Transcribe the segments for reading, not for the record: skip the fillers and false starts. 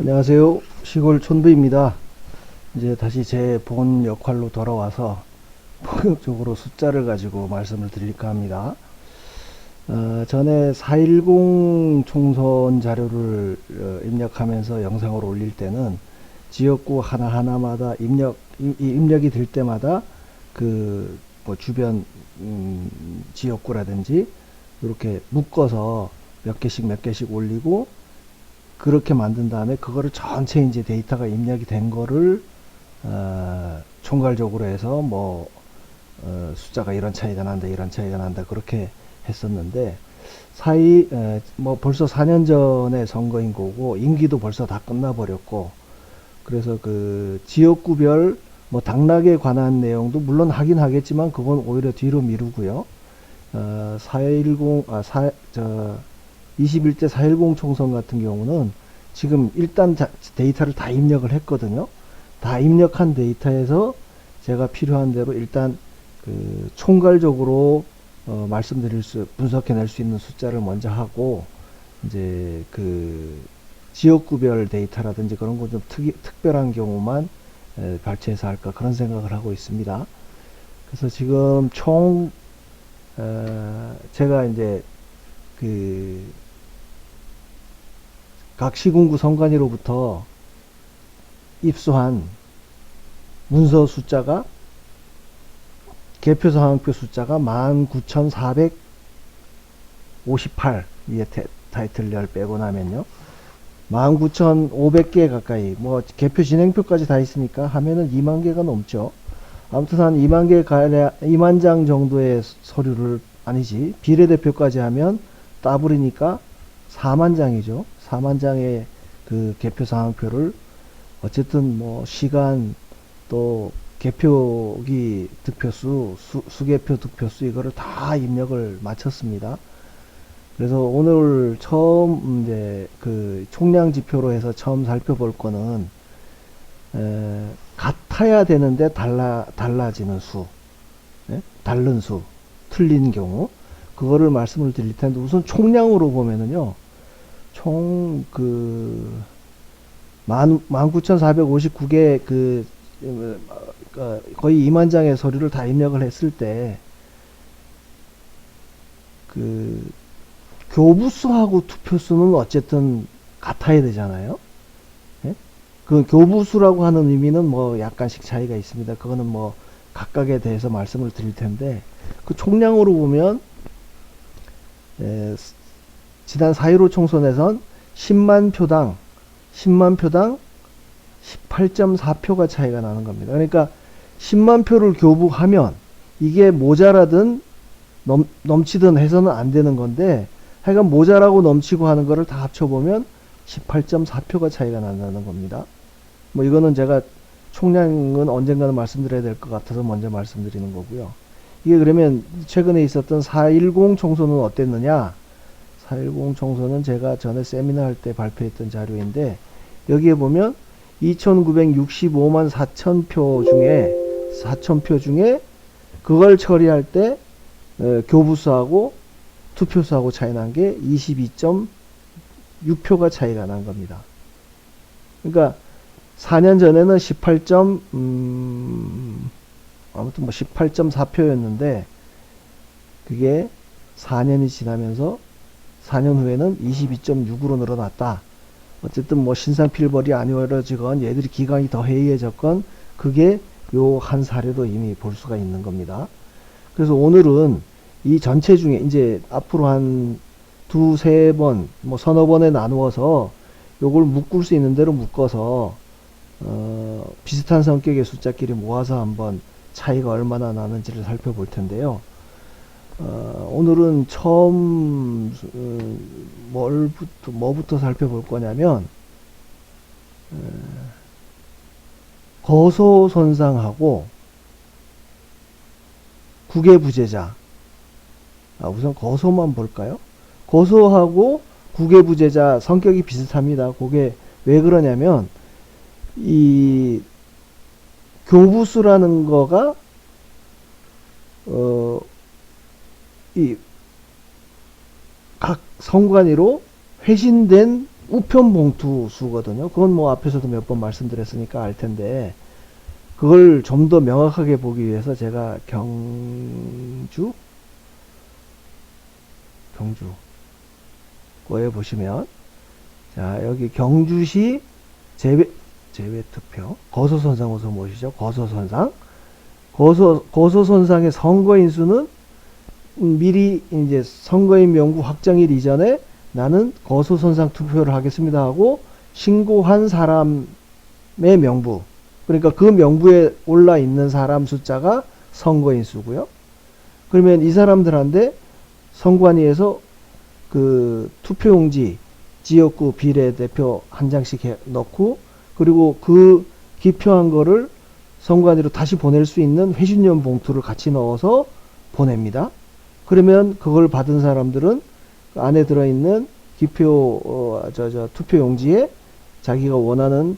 안녕하세요. 시골 촌부입니다. 이제 다시 제 본 역할로 돌아와서 본격적으로 숫자를 가지고 말씀을 드릴까 합니다. 전에 4.10 총선 자료를 입력하면서 영상을 올릴 때는 지역구 하나하나마다 입력이 될 때마다 뭐 주변 지역구라든지 이렇게 묶어서 몇 개씩 올리고, 그렇게 만든 다음에 그거를 전체 이제 데이터가 입력이 된 거를 총괄적으로 해서 숫자가 이런 차이가 난다 이런 차이가 난다 그렇게 했었는데, 뭐 벌써 4년 전에 선거인 거고 임기도 벌써 다 끝나버렸고, 그래서 그 지역구별 뭐 당락에 관한 내용도 물론 하긴 하겠지만 그건 오히려 뒤로 미루고요. 4.10 21대 4.10 총선 같은 경우는 지금 일단 데이터를 다 입력을 했거든요. 다 입력한 데이터에서 제가 필요한 대로 일단 총괄적으로 분석해낼 수 있는 숫자를 먼저 하고, 이제 지역구별 데이터라든지 그런 거 좀 특별한 경우만 발췌해서 할까 그런 생각을 하고 있습니다. 그래서 지금 제가 이제 각 시군구 선관위로부터 입수한 문서 숫자가, 개표 상황표 숫자가 19,458, 위에 타이틀열 빼고 나면요 19,500개 가까이, 뭐 개표 진행표까지 다 있으니까 하면은 2만 개가 넘죠. 아무튼 한 2만 개 가량, 2만 장 정도의 서류를, 아니지, 비례대표까지 하면 따블이니까 4만 장이죠. 4만 장의 그 개표 상황표를 어쨌든 뭐 시간, 또 개표기 득표수, 수개표 득표수 이거를 다 입력을 마쳤습니다. 그래서 오늘 처음 이제 총량 지표로 해서 처음 살펴볼 거는 같아야 되는데 달라지는 수, 다른 수, 틀린 경우, 그거를 말씀을 드릴 텐데, 우선 총량으로 보면은요, 총 19,459개 거의 2만 장의 서류를 다 입력을 했을 때 교부수하고 투표수는 어쨌든 같아야 되잖아요. 예? 그 교부수라고 하는 의미는 뭐 약간씩 차이가 있습니다. 그거는 뭐 각각에 대해서 말씀을 드릴 텐데, 그 총량으로 보면 지난 4.15 총선에선 10만 표당 18.4표가 차이가 나는 겁니다. 그러니까 10만 표를 교부하면 이게 모자라든 넘치든 해서는 안 되는 건데, 하여간 모자라고 넘치고 하는 거를 다 합쳐보면 18.4표가 차이가 난다는 겁니다. 뭐 이거는 제가 총량은 언젠가는 말씀드려야 될 것 같아서 먼저 말씀드리는 거고요. 이게 그러면 최근에 있었던 4.10 총선은 어땠느냐? 4.10 총선은 제가 전에 세미나 할 때 발표했던 자료인데, 여기에 보면 2,965만 4,000표 중에 그걸 처리할 때 교부수하고 투표수하고 차이 난 게 22.6표가 차이가 난 겁니다. 그러니까 4년 전에는 아무튼 뭐 18.4표였는데 그게 4년이 지나면서 4년 후에는 22.6으로 늘어났다. 어쨌든 뭐 신상필벌이 안 이루어지건 얘들이 기강이 더 해이해졌건 그게 요 한 사례로 이미 볼 수가 있는 겁니다. 그래서 오늘은 이 전체 중에 이제 앞으로 한 두세 번, 뭐 서너 번에 나누어서 요걸 묶을 수 있는 대로 묶어서 비슷한 성격의 숫자끼리 모아서 한번 차이가 얼마나 나는지를 살펴볼 텐데요. 오늘은 처음 뭐부터 살펴볼 거냐면 거소손상하고 국외부재자. 우선 거소만 볼까요? 거소하고 국외부재자 성격이 비슷합니다. 그게 왜 그러냐면 이 교부수라는 거가 이 각 선관위로 회신된 우편 봉투 수거든요. 그건 뭐 앞에서도 몇 번 말씀드렸으니까 알 텐데, 그걸 좀 더 명확하게 보기 위해서 제가 경주 거에 보시면, 자, 여기 경주시 제외투표, 거소선상 우선 보시죠. 거소선상의 선거인 수는 미리 이제 선거인 명부 확정일 이전에 나는 거소선상 투표를 하겠습니다 하고 신고한 사람의 명부, 그러니까 그 명부에 올라 있는 사람 숫자가 선거인 수고요. 그러면 이 사람들한테 선관위에서 그 투표용지, 지역구 비례대표 한 장씩 넣고, 그리고 그 기표한 거를 선관위로 다시 보낼 수 있는 회신용 봉투를 같이 넣어서 보냅니다. 그러면 그걸 받은 사람들은 그 안에 들어있는 기표, 투표용지에 자기가 원하는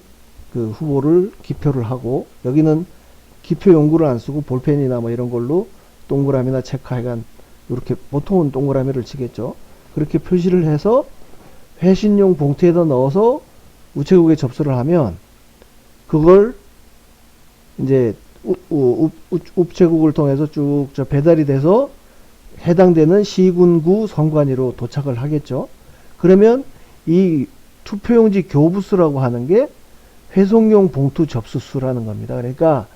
그 후보를 기표를 하고, 여기는 기표 용구를 안 쓰고 볼펜이나 뭐 이런 걸로 동그라미나 체크하여간 이렇게 보통은 동그라미를 치겠죠. 그렇게 표시를 해서 회신용 봉투에다 넣어서 우체국에 접수를 하면 그걸 이제 우체국을 통해서 쭉 배달이 돼서 해당되는 시군구 선관위로 도착을 하겠죠. 그러면 이 투표용지 교부수라고 하는 게 회송용 봉투 접수수라는 겁니다. 그러니까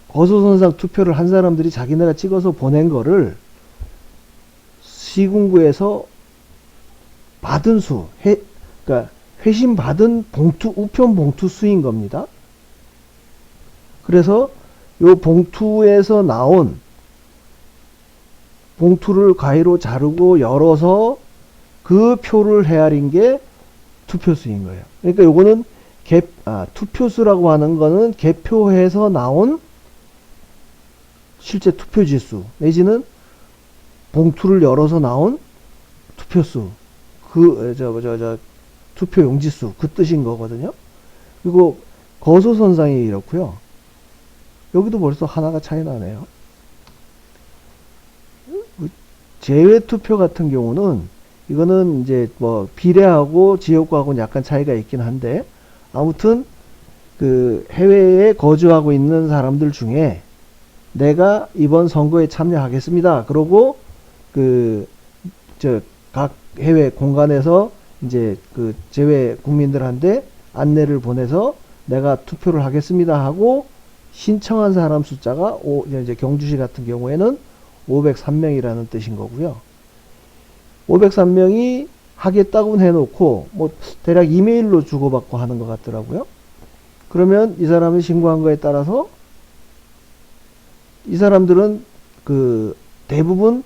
거소선상 투표를 한 사람들이 자기네가 찍어서 보낸 거를 시군구에서 받은 수, 그러니까 회신 받은 봉투, 우편 봉투 수인 겁니다. 그래서 요 봉투에서 나온 봉투를 가위로 자르고 열어서 그 표를 헤아린 게 투표수인 거예요. 그러니까 요거는 투표수라고 하는 거는 개표해서 나온 실제 투표지 수, 내지는 봉투를 열어서 나온 투표수, 투표용지 수, 그 뜻인 거거든요. 그리고 거소선상이 이렇고요. 여기도 벌써 하나가 차이 나네요. 제외투표 같은 경우는 이거는 이제 뭐 비례하고 지역구하고는 약간 차이가 있긴 한데, 아무튼 그 해외에 거주하고 있는 사람들 중에 내가 이번 선거에 참여하겠습니다. 그러고 각 해외 공간에서 이제 그 제외 국민들한테 안내를 보내서 내가 투표를 하겠습니다 하고 신청한 사람 숫자가 이제 경주시 같은 경우에는 503명이라는 뜻인 거고요. 503명이 하겠다고는 해놓고 뭐 대략 이메일로 주고받고 하는 것 같더라고요. 그러면 이 사람이 신고한 거에 따라서 이 사람들은 그 대부분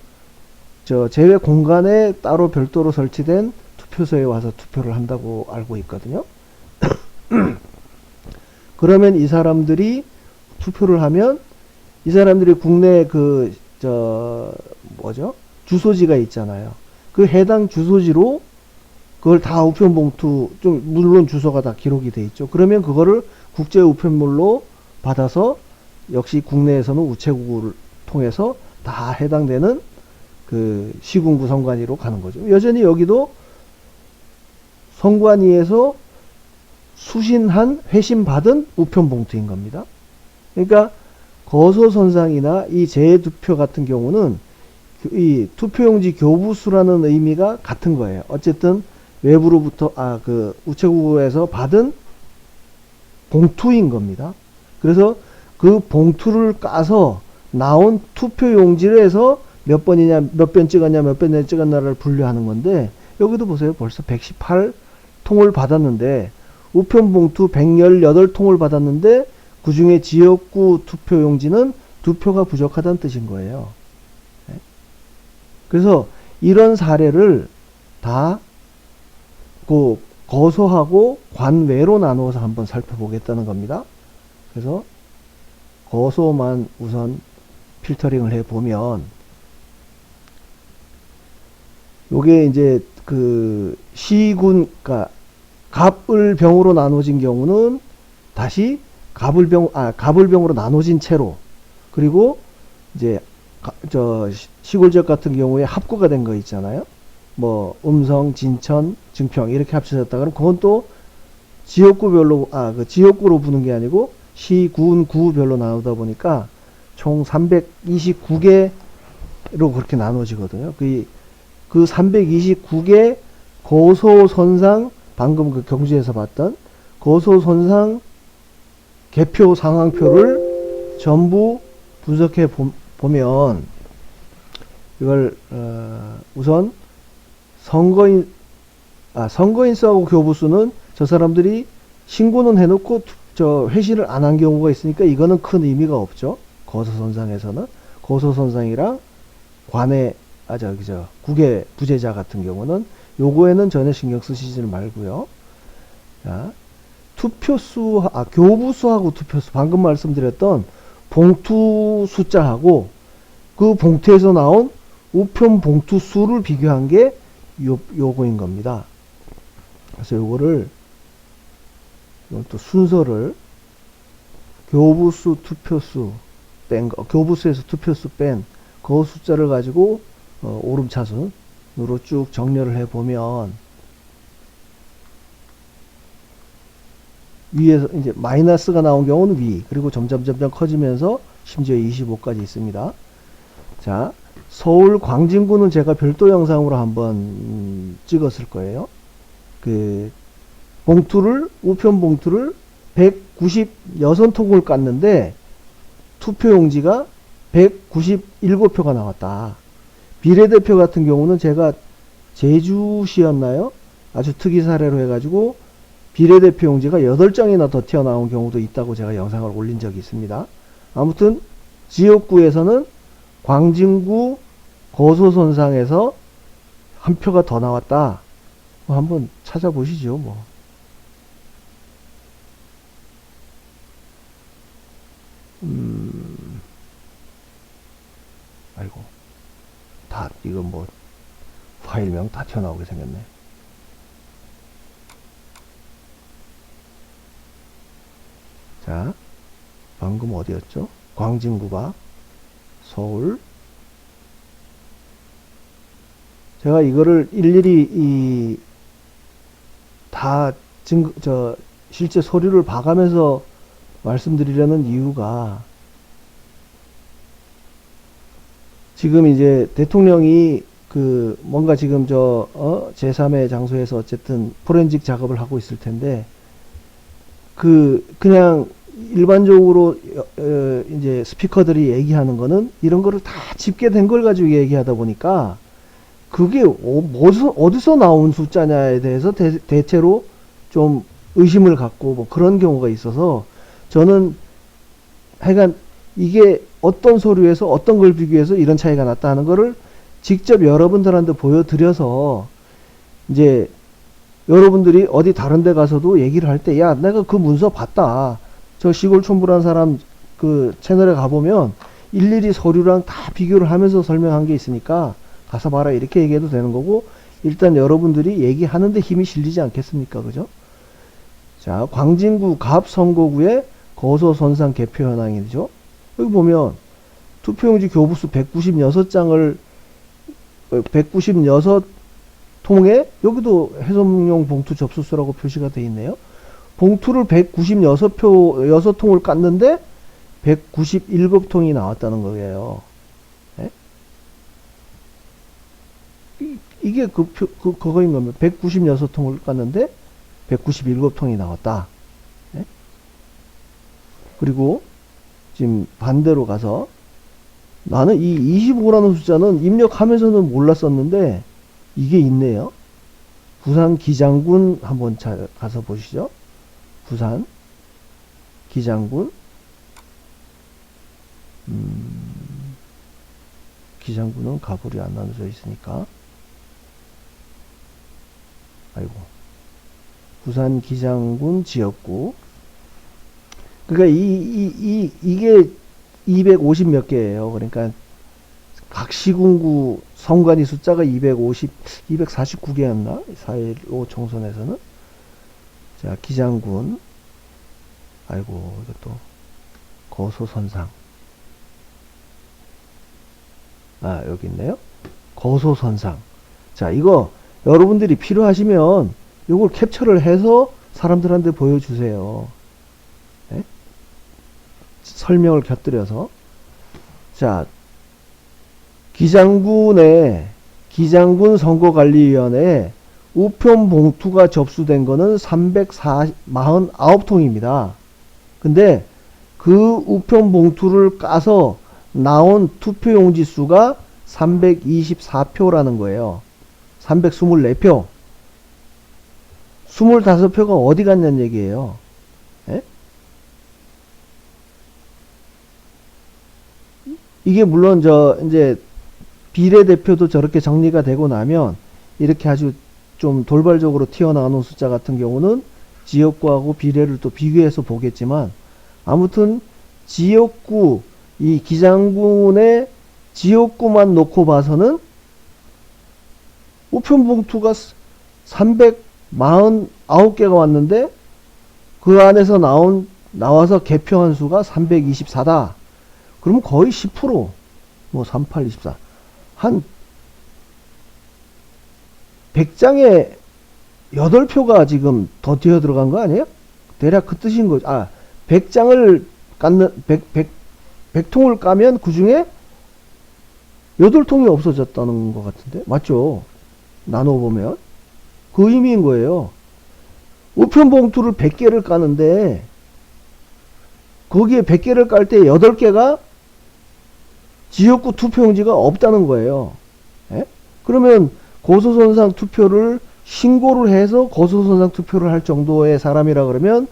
제외 공간에 따로 별도로 설치된 투표소에 와서 투표를 한다고 알고 있거든요. 그러면 이 사람들이 투표를 하면 이 사람들이 국내 주소지가 있잖아요. 그 해당 주소지로 그걸 다 우편봉투, 물론 주소가 다 기록이 돼 있죠. 그러면 그거를 국제 우편물로 받아서 역시 국내에서는 우체국을 통해서 다 해당되는 그 시군구 선관위로 가는 거죠. 여전히 여기도 선관위에서 수신한 회신받은 우편봉투인 겁니다. 그러니까 거소선상이나 이 재투표 같은 경우는 이 투표용지 교부수라는 의미가 같은 거예요. 어쨌든 외부로부터 우체국에서 받은 봉투인 겁니다. 그래서 그 봉투를 까서 나온 투표용지를 해서 몇 번이냐, 몇 번 찍었냐, 몇 번 찍었냐를 분류하는 건데, 여기도 보세요. 벌써 118통을 받았는데 우편봉투 118통을 받았는데 그 중에 지역구 투표용지는 2표가 부족하다는 뜻인 거예요. 그래서 이런 사례를 다 거소하고 관외로 나누어서 한번 살펴보겠다는 겁니다. 그래서 거소만 우선 필터링을 해보면, 요게 이제 그 그러니까 갑을병으로 나눠진 경우는 다시 갑을병으로 나눠진 채로, 그리고 이제 시골 지역 같은 경우에 합구가 된 거 있잖아요. 뭐 음성, 진천, 증평 이렇게 합쳐졌다 그러면 그건 또 지역구별로 그 지역구로 부는 게 아니고 시, 군, 구별로 나누다 보니까 총 329개로 그렇게 나눠지거든요. 그 329개 고소선상 방금 그 경주에서 봤던 고소선상 개표 상황표를 전부 분석해 보면 이걸 우선 선거인수하고 교부수는 저 사람들이 신고는 해놓고 저 회신을 안 한 경우가 있으니까 이거는 큰 의미가 없죠. 고소선상에서는 고소선상이랑 관내 국외 부재자 같은 경우는 요거에는 전혀 신경 쓰시지 말고요. 자, 투표수 교부수하고 투표수 방금 말씀드렸던 봉투 숫자하고 그 봉투에서 나온 우편 봉투 수를 비교한 게 요거인 겁니다. 그래서 요거를 이건 또 순서를 교부수 투표수 뺀 거, 교부수에서 투표수 뺀 그 숫자를 가지고 오름차순으로 쭉 정렬을 해 보면 위에서 이제 마이너스가 나온 경우는 위, 그리고 점점 커지면서 심지어 25까지 있습니다. 자, 서울 광진구는 제가 별도 영상으로 한번 찍었을 거예요. 그 우편 봉투를 196통을 깠는데 투표용지가 197표가 나왔다. 비례대표 같은 경우는 제가 제주시였나요? 아주 특이 사례로 해가지고 비례대표 용지가 8장이나 더 튀어나온 경우도 있다고 제가 영상을 올린 적이 있습니다. 아무튼 지역구에서는 광진구 고소선상에서 한 표가 더 나왔다. 한번 찾아보시죠. 뭐. 아이고, 이거 뭐 파일명 다 튀어나오게 생겼네. 자, 방금 어디였죠? 광진구가 서울. 제가 이거를 일일이 다 실제 서류를 봐가면서 말씀드리려는 이유가 지금 이제 대통령이 뭔가 지금 제3의 장소에서 어쨌든 포렌식 작업을 하고 있을 텐데 그냥 일반적으로 이제 스피커들이 얘기하는 거는 이런 거를 다 집계된 걸 가지고 얘기하다 보니까 그게 어디서 나온 숫자냐에 대해서 대체로 좀 의심을 갖고 뭐 그런 경우가 있어서 저는 하여간 이게 어떤 서류에서 어떤 걸 비교해서 이런 차이가 났다 하는 거를 직접 여러분들한테 보여드려서 이제 여러분들이 어디 다른 데 가서도 얘기를 할 때, 야, 내가 그 문서 봤다. 저 시골 촌부란 사람 그 채널에 가보면 일일이 서류랑 다 비교를 하면서 설명한 게 있으니까 가서 봐라. 이렇게 얘기해도 되는 거고, 일단 여러분들이 얘기하는데 힘이 실리지 않겠습니까? 그죠? 자, 광진구 갑선거구의 고소선상 개표 현황이죠. 여기 보면 투표용지 교부수 196장을 196통에 여기도 해송용 봉투 접수수라고 표시가 되어 있네요. 봉투를 196통을 깠는데 197통이 나왔다는 거예요. 네? 이게 그거인 겁니다. 196통을 깠는데 197통이 나왔다. 네? 그리고 지금 반대로 가서 나는 이 25라는 숫자는 입력하면서는 몰랐었는데 이게 있네요. 부산 기장군 한번 가서 보시죠. 부산 기장군 기장군은 가불이 안 나눠져 있으니까 아이고 부산 기장군 지역구 그러니까 이게 250 몇 개예요. 그러니까 각 시군구 선관위 숫자가 249개였나? 4.15 총선에서는. 자, 기장군. 아이고, 이것도 고소선상. 여기 있네요. 고소선상. 자, 이거 여러분들이 필요하시면 이걸 캡처를 해서 사람들한테 보여주세요. 네? 설명을 곁들여서. 자, 기장군 선거관리위원회에 우편 봉투가 접수된 거는 349통입니다. 근데 그 우편 봉투를 까서 나온 투표용지 수가 324표라는 거예요. 324표. 25표가 어디 갔냐는 얘기예요. 예? 이게 물론 이제 비례대표도 저렇게 정리가 되고 나면 이렇게 아주 좀 돌발적으로 튀어나오는 숫자 같은 경우는 지역구하고 비례를 또 비교해서 보겠지만, 아무튼 지역구, 이 기장군의 지역구만 놓고 봐서는 우편봉투가 349개가 왔는데 그 안에서 나와서 개표한 수가 324다. 그러면 거의 10%, 뭐 38, 24. 한 100장에 8표가 지금 더 뛰어 들어간 거 아니에요? 대략 그 뜻인 거죠. 100장을 깎는, 100통을 까면 그 중에 8통이 없어졌다는 것 같은데? 맞죠? 나눠보면. 그 의미인 거예요. 우편봉투를 100개를 까는데, 거기에 100개를 깔 때 8개가 지역구 투표용지가 없다는 거예요. 예? 그러면 고소선상 투표를 신고를 해서 고소선상 투표를 할 정도의 사람이라 그러면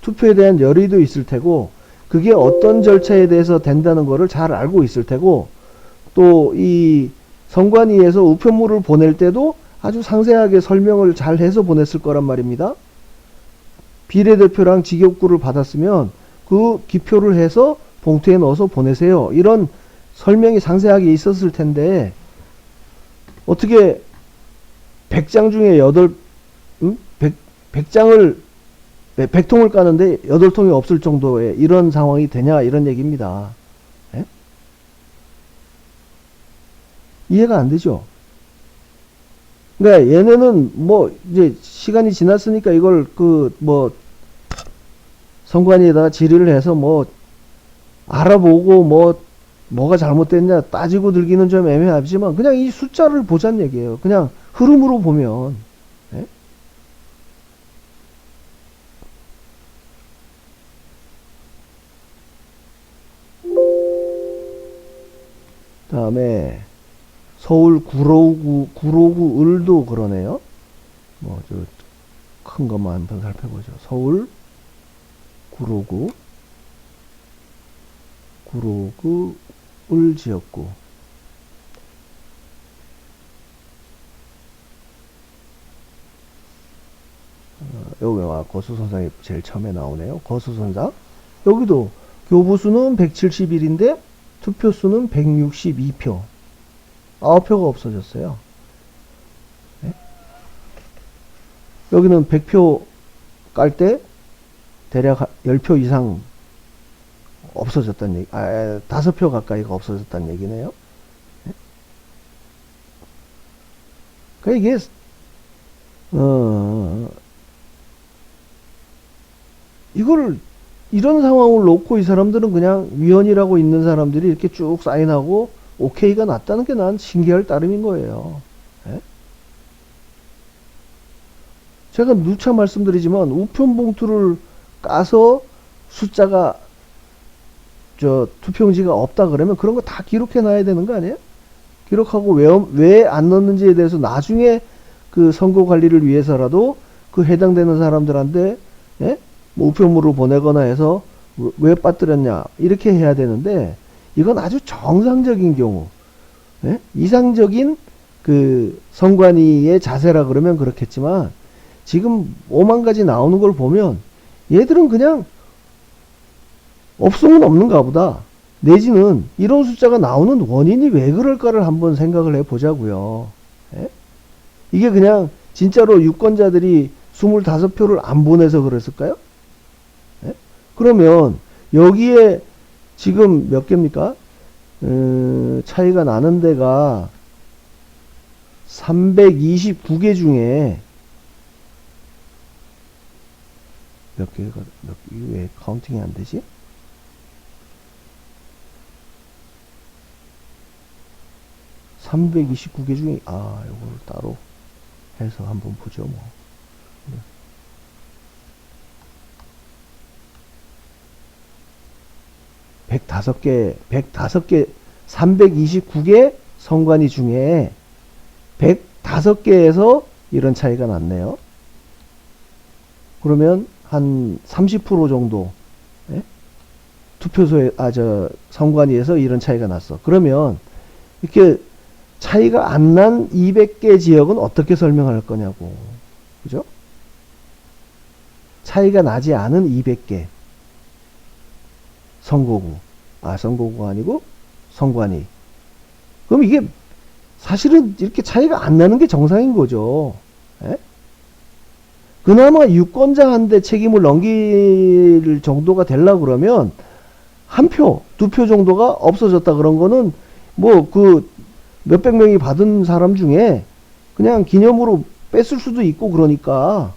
투표에 대한 열의도 있을 테고, 그게 어떤 절차에 대해서 된다는 거를 잘 알고 있을 테고, 또 이 선관위에서 우편물을 보낼 때도 아주 상세하게 설명을 잘 해서 보냈을 거란 말입니다. 비례대표랑 직역구를 받았으면 그 기표를 해서 봉투에 넣어서 보내세요. 이런 설명이 상세하게 있었을 텐데, 어떻게 100장 중에 100통을 까는데 8통이 없을 정도의 이런 상황이 되냐, 이런 얘기입니다. 예? 이해가 안 되죠? 그러니까 얘네는 뭐 이제 시간이 지났으니까 이걸 선관위에다가 질의를 해서 알아보고 뭐가 잘못됐냐 따지고 들기는 좀 애매하지만 그냥 이 숫자를 보자는 얘기예요. 그냥 흐름으로 보면. 예? 다음에 서울 구로구 을도 그러네요. 큰 것만 한번 살펴보죠. 서울 구로구 을 지역구. 여기 거수선상이 제일 처음에 나오네요. 거수선상. 여기도 교부수는 171인데 투표수는 162표. 9표가 없어졌어요. 네? 여기는 100표 깔 때 대략 10표 이상 없어졌다는 얘기, 5표 가까이가 없어졌다는 얘기네요. 네? 그러니까 이게, 이런 상황을 놓고 이 사람들은 그냥 위원이라고 있는 사람들이 이렇게 쭉 사인하고 오케이가 났다는 게 난 신기할 따름인 거예요. 예? 제가 누차 말씀드리지만 우편봉투를 까서 숫자가 투표용지가 없다 그러면 그런 거 다 기록해 놔야 되는 거 아니에요? 기록하고 왜 안 넣는지에 대해서 나중에 그 선거 관리를 위해서라도 그 해당되는 사람들한테, 예? 우편물을 보내거나 해서 왜 빠뜨렸냐 이렇게 해야 되는데, 이건 아주 정상적인 경우, 예? 이상적인 그 선관위의 자세라 그러면 그렇겠지만, 지금 5만 가지 나오는 걸 보면 얘들은 그냥 없으면 없는가 보다, 내지는 이런 숫자가 나오는 원인이 왜 그럴까를 한번 생각을 해 보자고요. 예? 이게 그냥 진짜로 유권자들이 25표를 안 보내서 그랬을까요? 예? 그러면 여기에 지금 몇 개입니까? 차이가 나는 데가 329개 중에 몇 개가, 왜 카운팅이 안 되지? (329개) 중에, 요거를 따로 해서 한번 보죠, 뭐. 105개, 329개 성관이 중에 105개에서 이런 차이가 났네요. 그러면 한 30% 정도, 예? 투표소에, 성관위에서 이런 차이가 났어. 그러면 이렇게 차이가 안 난 200개 지역은 어떻게 설명할 거냐고. 그죠? 차이가 나지 않은 200개. 선거구가 아니고 성관위. 그럼 이게 사실은 이렇게 차이가 안 나는 게 정상인 거죠. 예? 그나마 유권자한테 책임을 넘길 정도가 되려고 그러면 한 표, 두 표 정도가 없어졌다 그런 거는 뭐 그 몇백 명이 받은 사람 중에 그냥 기념으로 뺐을 수도 있고 그러니까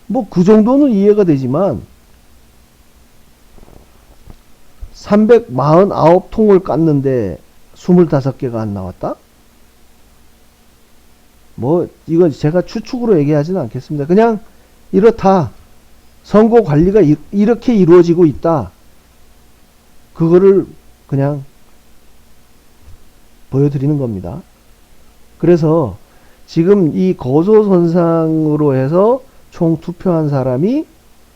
뭐 그 정도는 이해가 되지만 349통을 깠는데 25개가 안 나왔다? 뭐 이건 제가 추측으로 얘기하지는 않겠습니다. 그냥 이렇다. 선거 관리가 이렇게 이루어지고 있다. 그거를 그냥 보여드리는 겁니다. 그래서 지금 이 거소선상으로 해서 총 투표한 사람이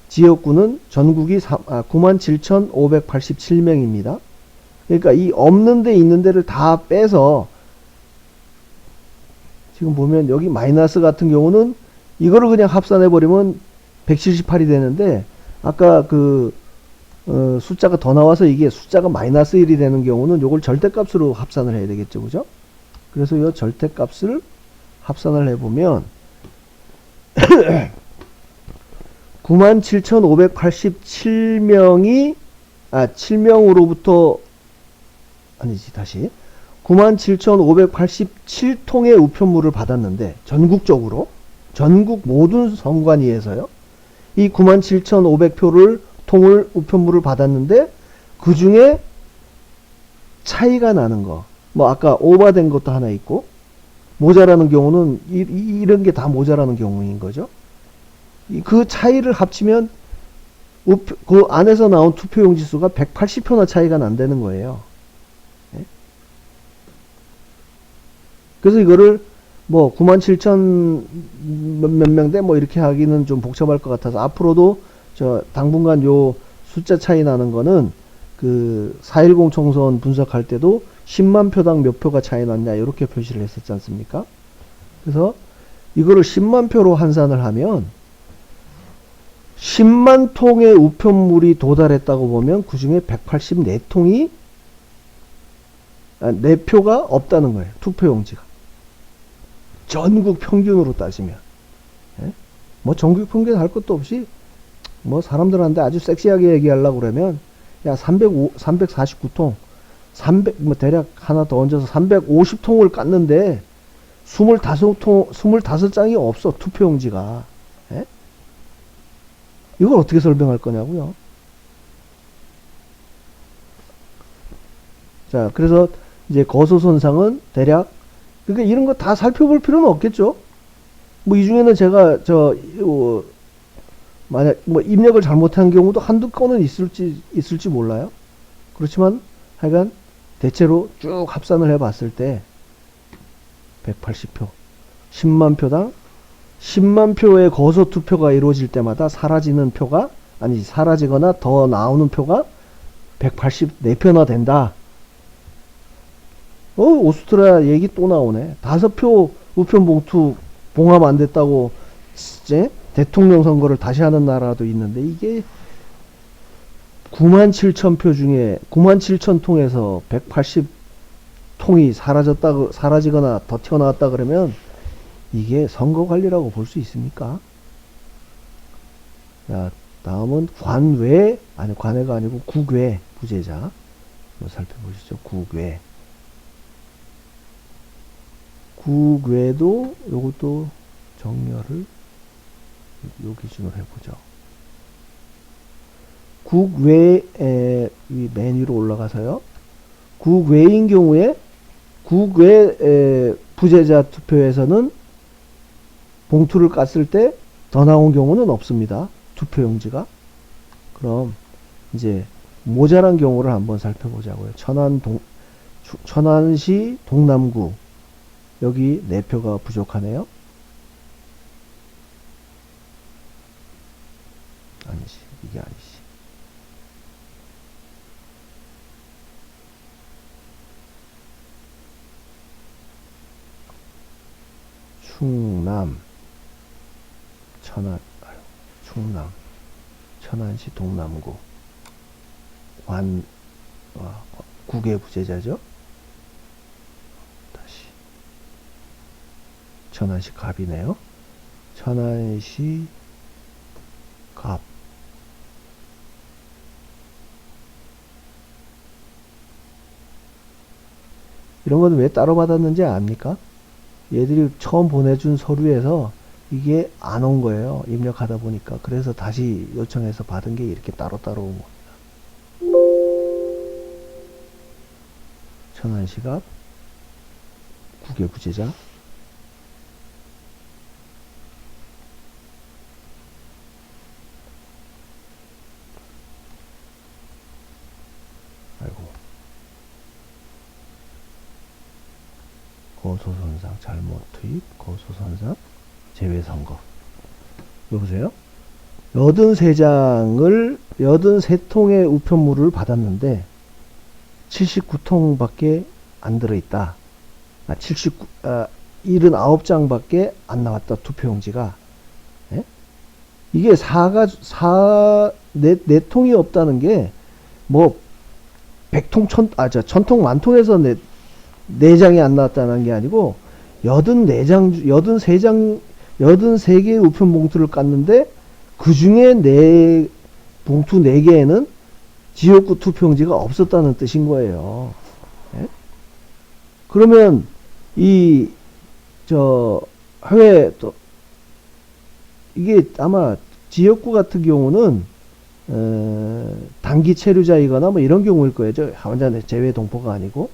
지역구는 전국이 97,587명입니다. 그러니까 이 없는 데 있는 데를 다 빼서 지금 보면 여기 마이너스 같은 경우는 이거를 그냥 합산해 버리면 178이 되는데 아까 그 숫자가 더 나와서 이게 숫자가 마이너스 1이 되는 경우는 요걸 절대값으로 합산을 해야 되겠죠. 그죠? 그래서 이 절대값을 합산을 해보면 97,587명이 7명으로부터 아니지 다시 97,587통의 우편물을 받았는데 전국적으로 전국 모든 선관위에서요. 이 97,500표를 통을 우편물을 받았는데 그 중에 차이가 나는 거 뭐 아까 오버된 것도 하나 있고 모자라는 경우는 이런 게 다 모자라는 경우인 거죠. 그 차이를 합치면 그 안에서 나온 투표용지 수가 180표나 차이가 난다는 거예요. 네? 그래서 이거를 뭐 97,000 몇 명대 뭐 이렇게 하기는 좀 복잡할 것 같아서 앞으로도 당분간 요 숫자 차이 나는 거는 그 4.10 총선 분석할 때도 10만 표당 몇 표가 차이 났냐 이렇게 표시를 했었지 않습니까? 그래서 이거를 10만 표로 환산을 하면 10만 통의 우편물이 도달했다고 보면 그 중에 184통이 4표가 없다는 거예요. 투표용지가. 전국 평균으로 따지면. 예? 뭐 전국 평균 할 것도 없이 뭐 사람들한테 아주 섹시하게 얘기하려고 그러면 야 349통 300 뭐 대략 하나 더 얹어서 350통을 깠는데 25장이 없어 투표용지가. 예? 이걸 어떻게 설명할 거냐고요. 자, 그래서 이제 거소선상은 대략 그러니까 이런 거 다 살펴볼 필요는 없겠죠. 뭐 이 중에는 제가 만약 뭐 입력을 잘못한 경우도 한두 건은 있을지 몰라요. 그렇지만 하여간 대체로 쭉 합산을 해 봤을 때 180표 10만 표당 10만 표의 거소 투표가 이루어질 때마다 사라지는 표가 사라지거나 더 나오는 표가 184표나 된다. 오스트리아 얘기 또 나오네. 5표 우편봉투 봉합 안 됐다고 이제 대통령 선거를 다시 하는 나라도 있는데 이게 97,000표 중에 97,000통에서 180통이 사라지거나 더 튀어나왔다 그러면 이게 선거 관리라고 볼 수 있습니까? 자, 다음은 관외가 아니고 국외 부재자 한번 살펴보시죠. 국외 국외도 요것도 정렬을 요 기준으로 해보죠. 국외 이 메뉴로 올라가서요. 국외인 경우에 국외 부재자 투표에서는 봉투를 깠을 때 더 나온 경우는 없습니다. 투표용지가. 그럼 이제 모자란 경우를 한번 살펴보자고요. 천안시 동남구 여기 4표가 부족하네요. 아니지, 이게 아니지. 충남 충남 천안시 동남구 국외 부재자죠. 다시 천안시 갑이네요. 천안시 갑. 이런 거는 왜 따로 받았는지 압니까? 얘들이 처음 보내준 서류에서 이게 안 온 거예요. 입력하다 보니까. 그래서 다시 요청해서 받은 게 이렇게 따로따로 온 겁니다. 천안시갑 국외 부재자. 아이고. 거소선상 잘못 투입, 거소선상 제외선거. 여보세요? 83장을 83통의 우편물을 받았는데 79통밖에 안 들어있다. 79장밖에 안 나왔다. 투표용지가. 예? 이게 4통이 없다는 게 뭐 100통, 1000통, 만통에서 4장이 안 나왔다는 게 아니고 83개의 우편 봉투를 깠는데 그 중에 봉투 4개에는 지역구 투표용지가 없었다는 뜻인 거예요. 예? 그러면 이게 아마 지역구 같은 경우는 단기 체류자이거나 뭐 이런 경우일 거예요. 완전 제외 동포가 아니고.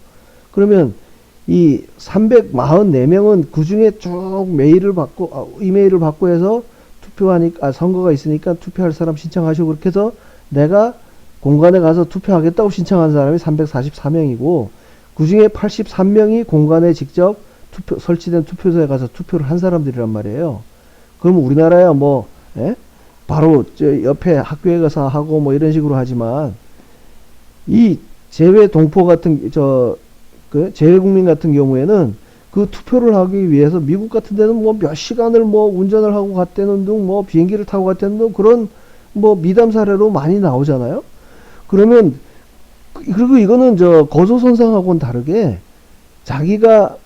그러면 이 344명은 그 중에 쭉 이메일을 받고 해서 선거가 있으니까 투표할 사람 신청하시고 그렇게 해서 내가 공간에 가서 투표하겠다고 신청한 사람이 344명이고 그 중에 83명이 공간에 직접 설치된 투표소에 가서 투표를 한 사람들이란 말이에요. 그러면 우리나라야 바로 옆에 학교에 가서 하고 뭐 이런 식으로 하지만 이 제외 동포 같은 재외국민 같은 경우에는 그 투표를 하기 위해서 미국 같은 데는 뭐 몇 시간을 운전을 하고 갔다는 등 비행기를 타고 갔다는 등 그런 미담 사례로 많이 나오잖아요. 그러면 그리고 이거는 거소선상하고는 다르게 자기가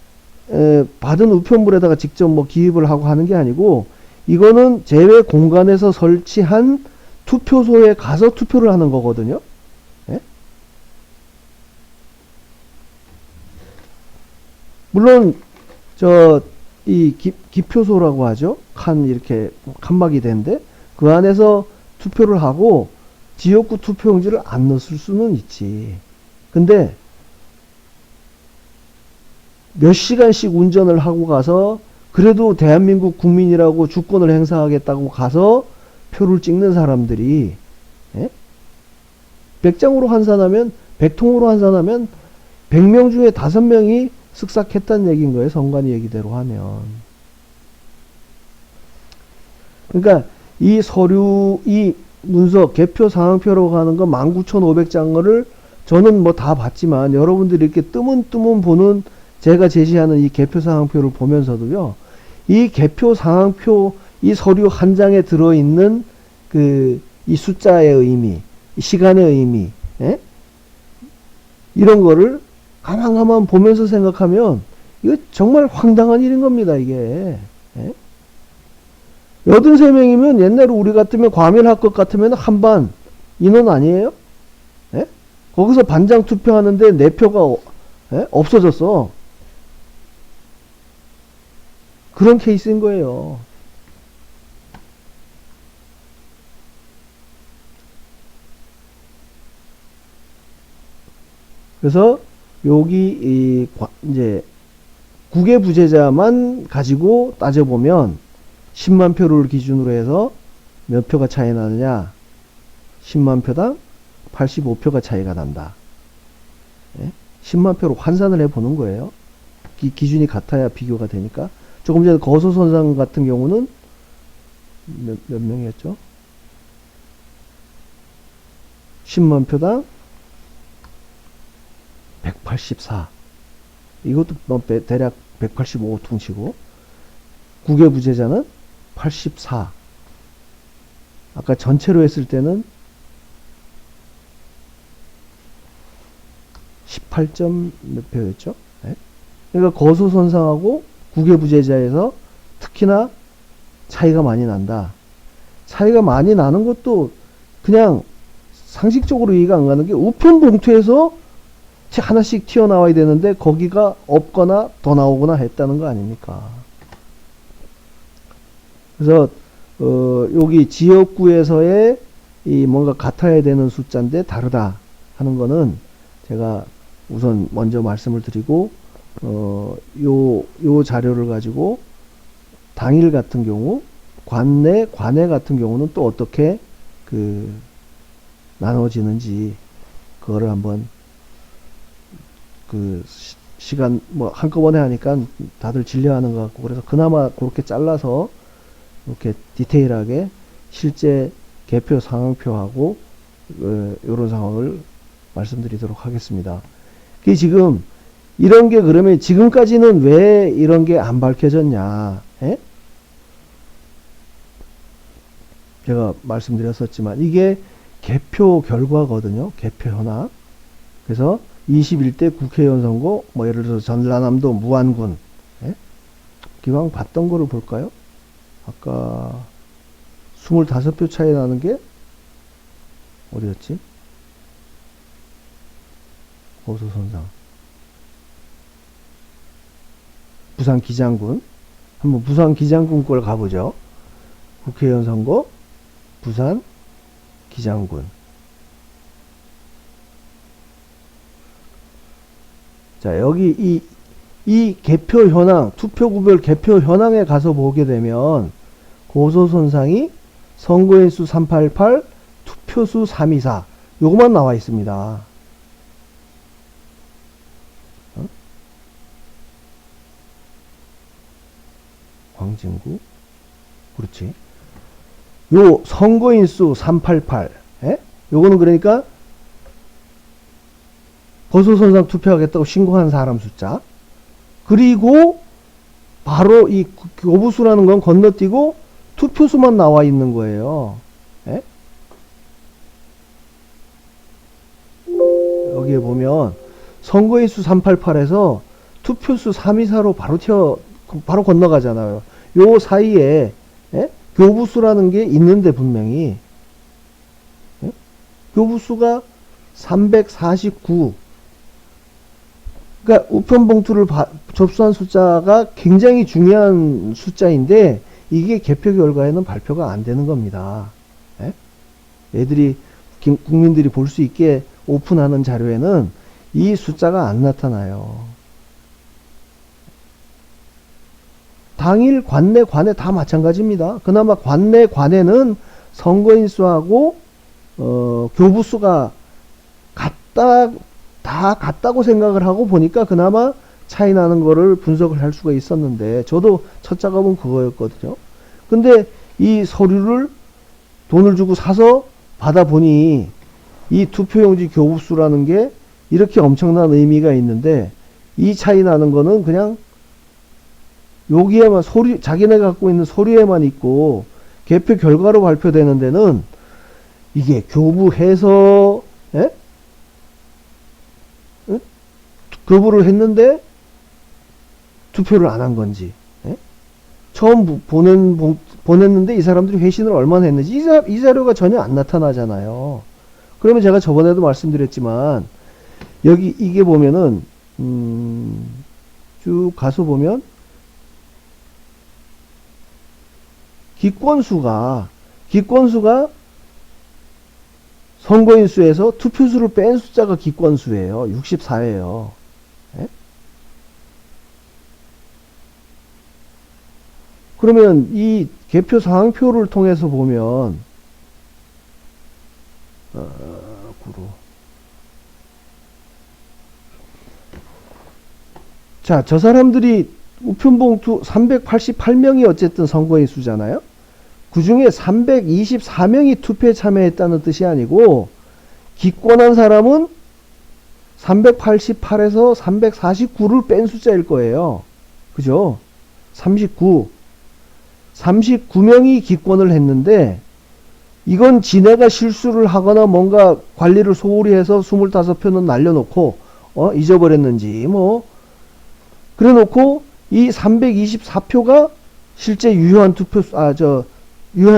받은 우편물에다가 직접 기입을 하고 하는 게 아니고 이거는 제외 공간에서 설치한 투표소에 가서 투표를 하는 거거든요. 예? 물론 이 기표소라고 하죠. 이렇게 칸막이 된데 그 안에서 투표를 하고 지역구 투표용지를 안 넣었을 수는 있지. 근데 몇 시간씩 운전을 하고 가서 그래도 대한민국 국민이라고 주권을 행사하겠다고 가서 표를 찍는 사람들이 100장으로 환산하면 100통으로 환산하면 100명 중에 5명이 쓱싹했다는 얘기인 거예요. 선관위 얘기대로 하면. 그러니까 이 서류, 이 문서, 개표 상황표라고 하는 거 19,500장을 저는 다 봤지만 여러분들이 이렇게 뜨문뜨문 보는 제가 제시하는 이 개표 상황표를 보면서도요. 이 개표 상황표, 이 서류 한 장에 들어있는 이 숫자의 의미, 이 시간의 의미, 이런 거를 가만 보면서 생각하면 이거 정말 황당한 일인 겁니다, 이게. 83명이면 옛날에 우리 같으면 과밀합격 같으면 한반 인원 아니에요? 거기서 반장 투표하는데 4표가 없어졌어. 그런 케이스인 거예요. 그래서 여기 이제 국외 부재자만 가지고 따져보면 10만 표를 기준으로 해서 몇 표가 차이 나느냐? 10만 표당 85표가 차이가 난다. 예? 10만 표로 환산을 해보는 거예요. 기준이 같아야 비교가 되니까. 조금 전에 거소선상 같은 경우는 몇 명이었죠? 10만 표당 184. 이것도 뭐 대략 185 퉁치고, 국외 부재자는 84. 아까 전체로 했을 때는 18점 몇 표였죠? 네? 그러니까 거소선상하고 국외 부재자에서 특히나 차이가 많이 난다. 차이가 많이 나는 것도 그냥 상식적으로 이해가 안 가는 게, 우편 봉투에서 하나씩 튀어나와야 되는데 거기가 없거나 더 나오거나 했다는 거 아닙니까? 그래서 여기 지역구에서의 이 뭔가 같아야 되는 숫자인데 다르다 하는 거는 제가 우선 먼저 말씀을 드리고, 요 자료를 가지고 당일 같은 경우 관내 관외 같은 경우는 또 어떻게 나눠지는지, 그거를 한번 시간 뭐 한꺼번에 하니까 다들 질려하는 것 같고, 그래서 그나마 그렇게 잘라서 이렇게 디테일하게 실제 개표 상황표하고 이런 상황을 말씀드리도록 하겠습니다. 지금 이런 게, 그러면 지금까지는 왜 이런 게 안 밝혀졌냐? 에? 제가 말씀드렸었지만 이게 개표 결과거든요. 개표 현황. 그래서 21대 국회의원 선거, 뭐 예를 들어서 전라남도 무안군, 예? 기왕 봤던 거를 볼까요? 아까 25표 차이 나는 게 어디였지? 거소선상. 부산 기장군. 한번 부산 기장군 걸 가보죠. 국회의원 선거, 부산 기장군. 자, 여기 이 개표 현황, 투표구별 개표 현황에 가서 보게 되면 고소선상이 선거인수 388, 투표수 324, 요것만 나와 있습니다. 광진구, 그렇지. 요 선거인수 388, 예? 요거는 그러니까 거소선상 투표하겠다고 신고한 사람 숫자, 그리고 바로 이 교부수라는 건 건너뛰고 투표수만 나와 있는 거예요. 예? 여기에 보면 선거인수 388에서 투표수 324로 바로 건너가잖아요. 요 사이에, 예? 교부수라는 게 있는데 분명히, 예? 교부수가 349. 그러니까 우편봉투를 접수한 숫자가 굉장히 중요한 숫자인데 이게 개표 결과에는 발표가 안 되는 겁니다. 예? 애들이, 국민들이 볼 수 있게 오픈하는 자료에는 이 숫자가 안 나타나요. 당일 관내 관외 다 마찬가지입니다. 그나마 관내 관외는 선거인수하고 교부수가 다 같다고 생각을 하고 보니까 그나마 차이 나는 거를 분석을 할 수가 있었는데, 저도 첫 작업은 그거였거든요. 근데 이 서류를 돈을 주고 사서 받아보니 이 투표용지 교부수라는 게 이렇게 엄청난 의미가 있는데, 이 차이 나는 거는 그냥 여기에만 자기네가 갖고 있는 서류에만 있고 개표 결과로 발표되는 데는 이게 교부해서, 예? 교부를 했는데 투표를 안 한 건지, 예? 처음 보냈는데 이 사람들이 회신을 얼마나 했는지 이 자료가 전혀 안 나타나잖아요. 그러면 제가 저번에도 말씀드렸지만 여기 이게 보면은 쭉 가서 보면 기권수가 선거인 수에서 투표수를 뺀 숫자가 기권수예요. 64예요. 예? 그러면 이 개표 상황표를 통해서 보면 구로. 자, 저 사람들이 우편봉투 388명이 어쨌든 선거인 수잖아요. 그 중에 324명이 투표에 참여했다는 뜻이 아니고 기권한 사람은 388에서 349를 뺀 숫자일 거예요. 그죠? 39명이 기권을 했는데 이건 지네가 실수를 하거나 뭔가 관리를 소홀히 해서 25표는 날려놓고 잊어버렸는지 뭐 그래 놓고 이 324표가 실제 유효한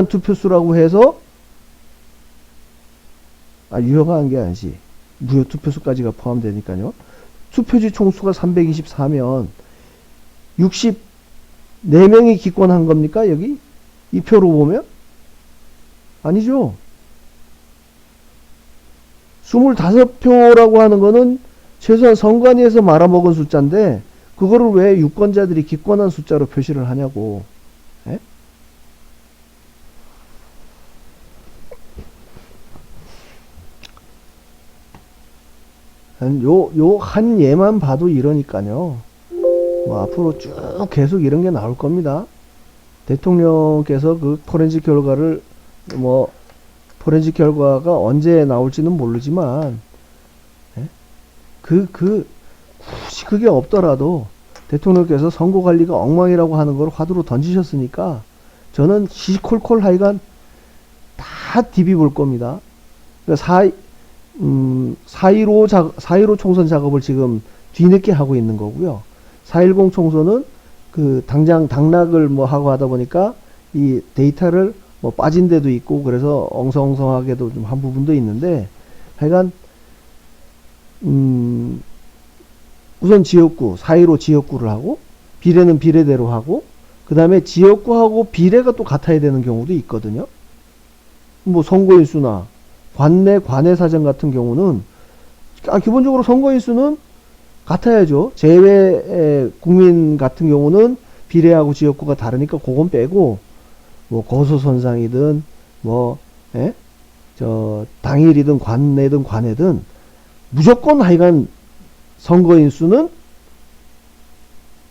투표수라고 해서 유효가 한 게 아니지. 무효 투표수까지가 포함되니까요. 투표지 총수가 324면 64명이 기권한 겁니까? 여기? 이 표로 보면? 아니죠. 25표라고 하는 거는 최소한 선관위에서 말아먹은 숫자인데 그거를 왜 유권자들이 기권한 숫자로 표시를 하냐고. 예? 요 한 예만 봐도 이러니까요. 뭐 앞으로 쭉 계속 이런 게 나올 겁니다. 대통령께서 그 포렌식 결과가 언제 나올지는 모르지만, 예? 굳이 그게 없더라도 대통령께서 선거 관리가 엉망이라고 하는 걸 화두로 던지셨으니까 저는 시시콜콜 하여간 다 디비볼 겁니다. 그러니까 4.15 총선 작업을 지금 뒤늦게 하고 있는 거고요. 4.10 총선은 그 당락을 뭐 하고 하다 보니까 이 데이터를 뭐 빠진 데도 있고 그래서 엉성엉성하게도 좀 한 부분도 있는데 하여간 우선 지역구 4.15 지역구를 하고 비례는 비례대로 하고 그 다음에 지역구하고 비례가 또 같아야 되는 경우도 있거든요. 뭐 선거인수나 관내 사정 같은 경우는 기본적으로 선거인수는 같아야죠. 제외 국민 같은 경우는 비례하고 지역구가 다르니까 그건 빼고 뭐 거소선상이든 뭐 당일이든 관내든 관외든 무조건 하여간 선거인 수는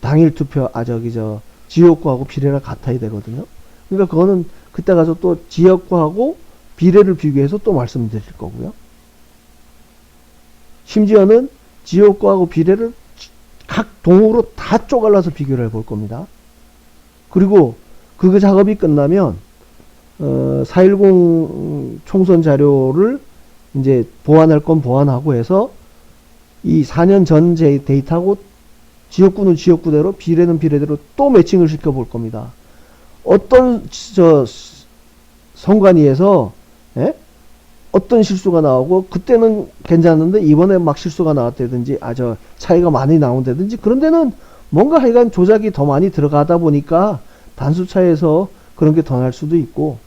당일 투표 지역구하고 비례가 같아야 되거든요. 그러니까 그거는 그때 가서 또 지역구하고 비례를 비교해서 또 말씀드릴 거고요. 심지어는 지역구하고 비례를 각 동으로 다 쪼갈라서 비교를 해볼 겁니다. 그리고 그 작업이 끝나면 4.10 총선 자료를 이제 보완할 건 보완하고 해서 이 4년 전 데이터하고 지역구는 지역구대로 비례는 비례대로 또 매칭을 시켜볼 겁니다. 어떤 선관위에서 어떤 실수가 나오고 그때는 괜찮은데 이번에 막 실수가 나왔다든지 차이가 많이 나온다든지 그런 데는 뭔가 하여간 조작이 더 많이 들어가다 보니까 단수 차이에서 그런 게 더 날 수도 있고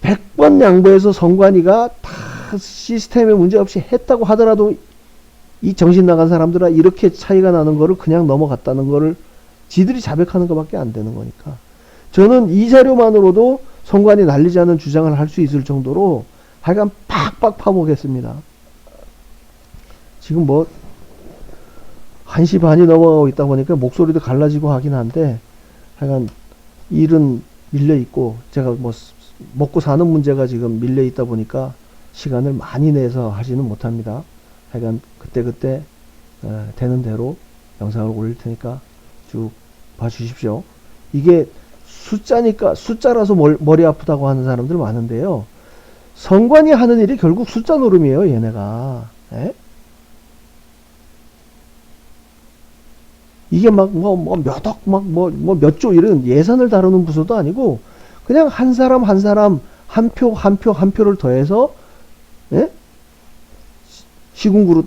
100번 양보해서 선관위가 다 시스템에 문제 없이 했다고 하더라도 이 정신 나간 사람들아 이렇게 차이가 나는 거를 그냥 넘어갔다는 거를 지들이 자백하는 것밖에 안 되는 거니까 저는 이 자료만으로도 선관위 날리지 않은 주장을 할 수 있을 정도로 하여간 팍팍 파보겠습니다. 지금 뭐 1시 반이 넘어가고 있다 보니까 목소리도 갈라지고 하긴 한데 하여간 일은 밀려있고 제가 뭐 먹고 사는 문제가 지금 밀려있다 보니까 시간을 많이 내서 하지는 못합니다. 하여간 그때그때 되는 대로 영상을 올릴 테니까 쭉 봐주십시오. 이게 숫자라서 머리 아프다고 하는 사람들 많은데요. 선관위 하는 일이 결국 숫자 노름이에요, 얘네가. 이게 막 몇 억, 몇 조 이런 예산을 다루는 부서도 아니고 그냥 한 사람 한 표를 더해서 시군구로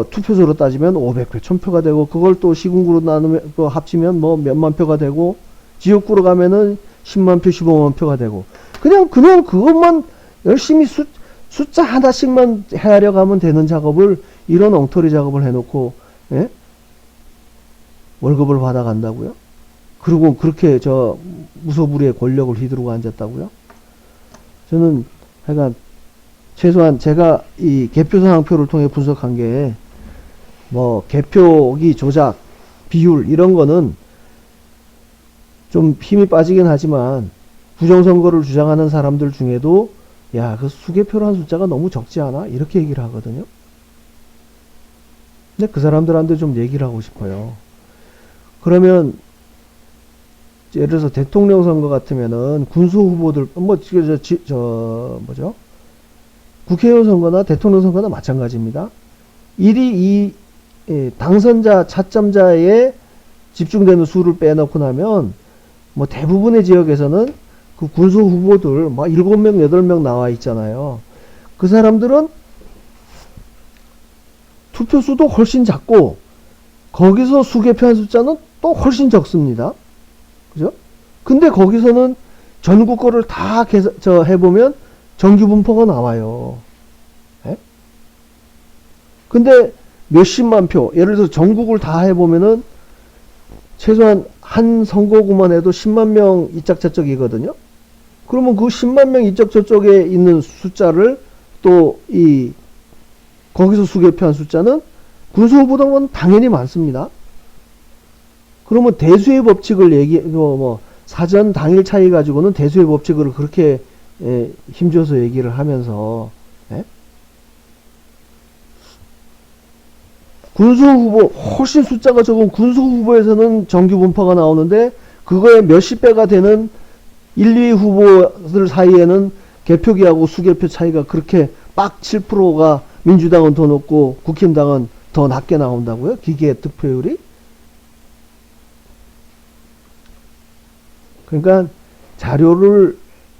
투표소로 따지면 500표, 1000표가 되고 그걸 또 시군구로 나누면 합치면 뭐 몇만 표가 되고 지역구로 가면은 10만 표, 15만 표가 되고. 그냥 그것만 열심히 숫자 하나씩만 헤아려 가면 되는 작업을, 이런 엉터리 작업을 해놓고, 예? 월급을 받아간다고요? 그리고 그렇게 무소불위의 권력을 휘두르고 앉았다고요? 저는 하여간 최소한 제가 이 개표 상황표를 통해 분석한 게, 뭐 개표기 조작, 비율 이런 거는 좀 힘이 빠지긴 하지만 부정선거를 주장하는 사람들 중에도 야, 그 수개표라는 숫자가 너무 적지 않아? 이렇게 얘기를 하거든요. 근데 그 사람들한테 좀 얘기를 하고 싶어요. 그러면 예를 들어서 대통령 선거 같으면은 군수 후보들 뭐죠? 국회의원 선거나 대통령 선거나 마찬가지입니다. 이 당선자 차점자에 집중되는 수를 빼놓고 나면 뭐 대부분의 지역에서는 그 군수 후보들 막 7명, 8명 나와 있잖아요. 그 사람들은 투표수도 훨씬 작고 거기서 수개표한 숫자는 또 훨씬 적습니다. 그죠? 근데 거기서는 전국 거를 다 해보면 정규 분포가 나와요. 예? 근데 몇십만 표, 예를 들어서 전국을 다 해보면은 최소한 한 선거구만 해도 10만 명 이쪽 저쪽이거든요. 그러면 그 10만 명 이쪽 저쪽에 있는 숫자를 또 거기서 수개표한 숫자는 군수 후보당은 당연히 많습니다. 그러면 대수의 법칙을 사전 당일 차이 가지고는 대수의 법칙을 그렇게 힘줘서 얘기를 하면서, 예? 군수 후보, 훨씬 숫자가 적은 군수 후보에서는 정규 분포가 나오는데 그거의 몇십 배가 되는 1, 2위 후보들 사이에는 개표기하고 수개표 차이가 그렇게 빡 7%가 민주당은 더 높고 국힘당은 더 낮게 나온다고요? 기계 득표율이? 그러니까 자료를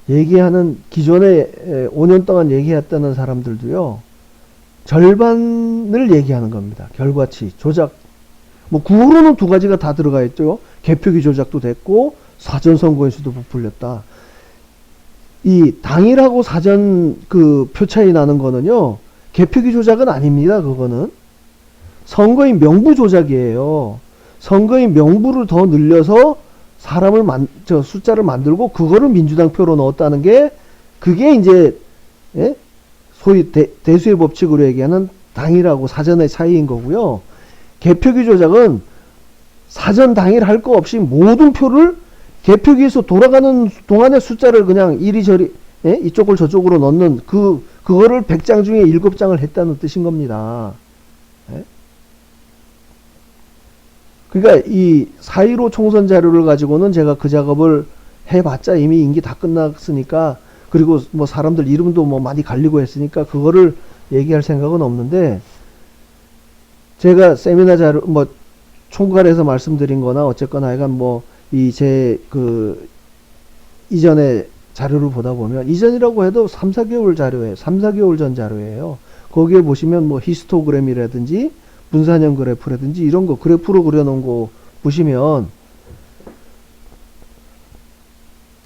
얘기하는, 기존에 5년 동안 얘기했다는 사람들도요, 절반을 얘기하는 겁니다. 결과치, 조작. 뭐 구호로는 두 가지가 다 들어가 있죠. 개표기 조작도 됐고 사전선거에서도 부풀렸다. 이 당일하고 사전 그 표 차이 나는 거는요, 개표기 조작은 아닙니다. 그거는 선거인 명부 조작이에요. 선거인 명부를 더 늘려서 사람을 숫자를 만들고 그거를 민주당 표로 넣었다는 게, 그게 이제, 예? 소위 대수의 법칙으로 얘기하는 당일하고 사전의 차이인 거고요. 개표기 조작은 사전 당일 할 거 없이 모든 표를 개표기에서 돌아가는 동안의 숫자를 그냥 이리저리, 예? 이쪽을 저쪽으로 넣는 그거를 100장 중에 7장을 했다는 뜻인 겁니다. 예? 그러니까 이 4.15 총선 자료를 가지고는 제가 그 작업을 해봤자 이미 임기 다 끝났으니까, 그리고 뭐 사람들 이름도 뭐 많이 갈리고 했으니까 그거를 얘기할 생각은 없는데, 제가 세미나 자료 뭐 총괄해서 말씀드린 거나 어쨌거나 하여간 뭐 이전에 자료를 보다 보면, 이전이라고 해도 3, 4개월 자료예요. 3, 4개월 전 자료예요. 거기에 보시면 뭐 히스토그램이라든지 분산형 그래프라든지 이런 거 그래프로 그려놓은 거 보시면,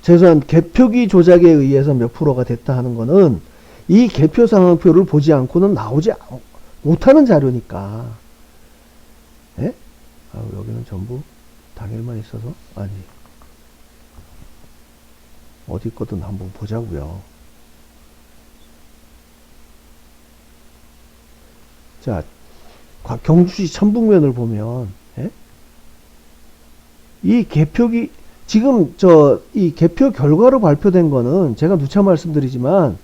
최소한 개표기 조작에 의해서 몇 프로가 됐다 하는 거는 이 개표 상황표를 보지 않고는 나오지 못하는 자료니까. 예? 여기는 전부 당일만 있어서, 아니, 어디 거든 한번 보자고요. 자, 경주시 천북면을 보면, 예? 이 개표기, 지금 이 개표 결과로 발표된 거는 제가 누차 말씀드리지만,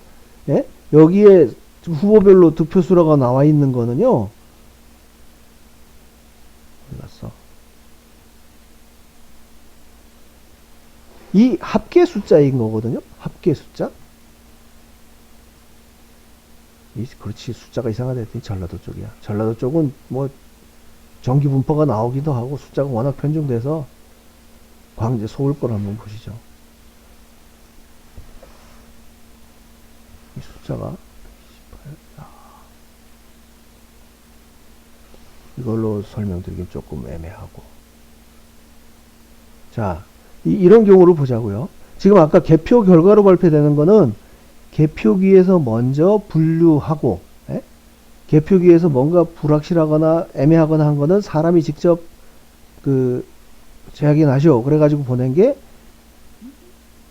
예? 여기에 후보별로 득표수라가 나와 있는 거는요, 어디 갔어? 이 합계 숫자인 거거든요. 합계 숫자. 그렇지, 숫자가 이상하다 했더니 전라도 쪽이야. 전라도 쪽은 뭐 정기 분포가 나오기도 하고 숫자가 워낙 편중돼서, 광주, 서울 걸 한번 보시죠. 이 숫자가 18, 이걸로 설명드리긴 조금 애매하고. 자, 이런 경우를 보자고요. 지금 아까 개표 결과로 발표되는 거는 개표기에서 먼저 분류하고, 예? 개표기에서 뭔가 불확실하거나 애매하거나 한 거는 사람이 직접 그 재확인하시오 그래가지고 보낸 게,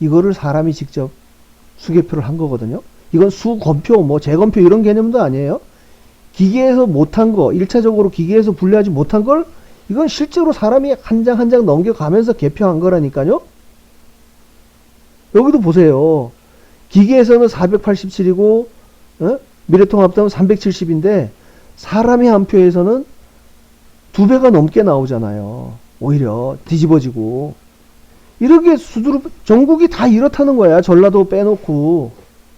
이거를 사람이 직접 수개표를 한 거거든요. 이건 수검표, 뭐 재검표 이런 개념도 아니에요. 기계에서 못한 거, 1차적으로 기계에서 분류하지 못한 걸 이건 실제로 사람이 한 장 한 장 넘겨가면서 개표한 거라니까요. 여기도 보세요. 기계에서는 487이고 미래통합당은 370인데 사람이 한 표에서는 2배가 넘게 나오잖아요. 오히려 뒤집어지고. 이렇게 수두룩 전국이 다 이렇다는 거야. 전라도 빼놓고.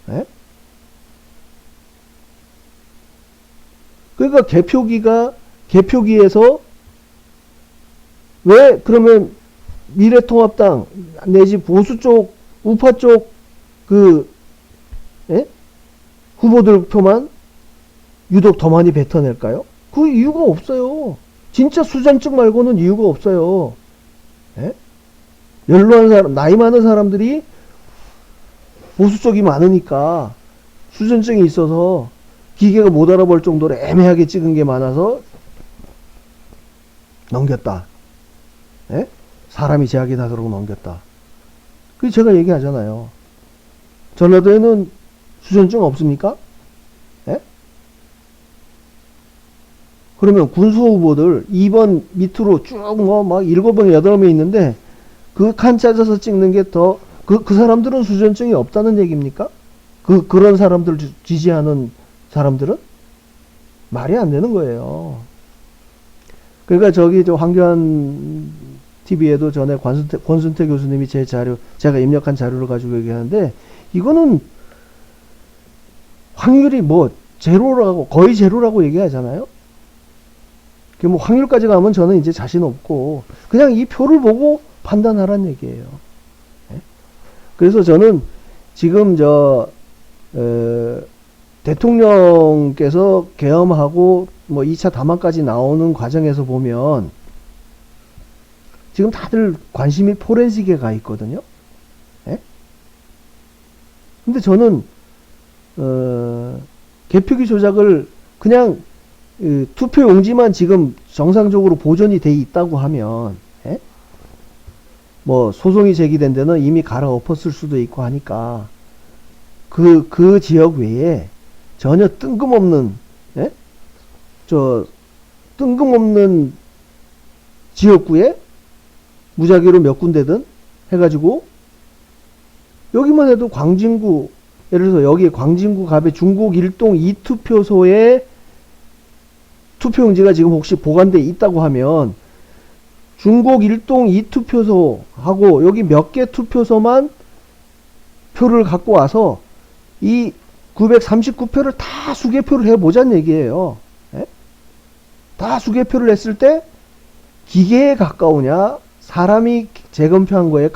에? 그러니까 개표기에서 왜 그러면 미래통합당 내지 보수 쪽 우파 쪽 후보들 표만 유독 더 많이 뱉어낼까요? 그 이유가 없어요. 진짜 수전증 말고는 이유가 없어요. 예? 연로한 사람, 나이 많은 사람들이 보수 쪽이 많으니까 수전증이 있어서 기계가 못 알아볼 정도로 애매하게 찍은 게 많아서 넘겼다. 예? 사람이 제약이다 그러고 넘겼다. 그 제가 얘기하잖아요. 전라도에는 수전증 없습니까? 예? 그러면 군수 후보들 2번 밑으로 쭉 뭐 막 7명 8명 있는데 그 칸 짜져서 찍는 게 더 그 사람들은 수전증이 없다는 얘기입니까? 그런 사람들 지지하는 사람들은 말이 안 되는 거예요. 그러니까 저기 저 황교안 TV에도 전에 권순태 교수님이 제 자료, 제가 입력한 자료를 가지고 얘기하는데, 이거는 확률이 뭐 제로라고, 거의 제로라고 얘기하잖아요. 그 뭐 확률까지 가면 저는 이제 자신 없고 그냥 이 표를 보고 판단하란 얘기예요. 네? 그래서 저는 지금 대통령께서 계엄하고 뭐 2차 담화까지 나오는 과정에서 보면 지금 다들 관심이 포렌식에 가 있거든요. 예? 근데 저는 개표기 조작을 그냥 투표용지만 지금 정상적으로 보존이 돼 있다고 하면, 예? 뭐 소송이 제기된 데는 이미 갈아엎었을 수도 있고 하니까 그 지역 외에 전혀 뜬금없는, 예? 뜬금없는 지역구에 무작위로 몇 군데든 해가지고, 여기만 해도 광진구, 예를 들어서 여기 광진구 갑에 중곡 1동 2투표소에 투표용지가 지금 혹시 보관돼 있다고 하면 중곡 1동 2투표소하고 여기 몇 개 투표소만 표를 갖고 와서 이 939표를 다 수개표를 해보자는 얘기예요. 예? 다 수개표를 했을 때 기계에 가까우냐 사람이 재검표한 거에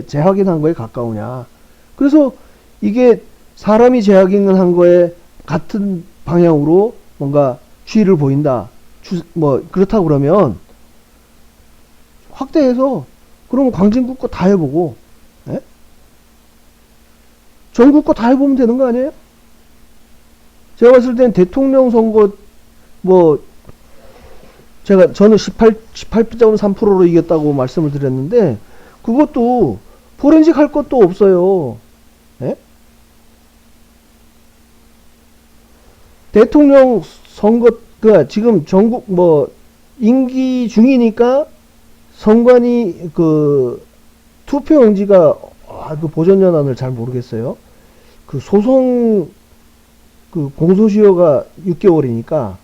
재확인한 거에 가까우냐. 그래서 이게 사람이 재확인한 거에 같은 방향으로 뭔가 추이를 보인다. 뭐 그렇다고 그러면 확대해서 그럼 광진구 거 다 해보고, 예? 전국 거 다 해보면 되는 거 아니에요? 제가 봤을 땐 대통령 선거 뭐 저는 18.3%로 이겼다고 말씀을 드렸는데 그것도 포렌식 할 것도 없어요. 예? 대통령 선거 지금 전국 뭐 임기 중이니까 선관위 투표용지가 그 보존연한을 잘 모르겠어요. 그 소송 공소시효가 6개월이니까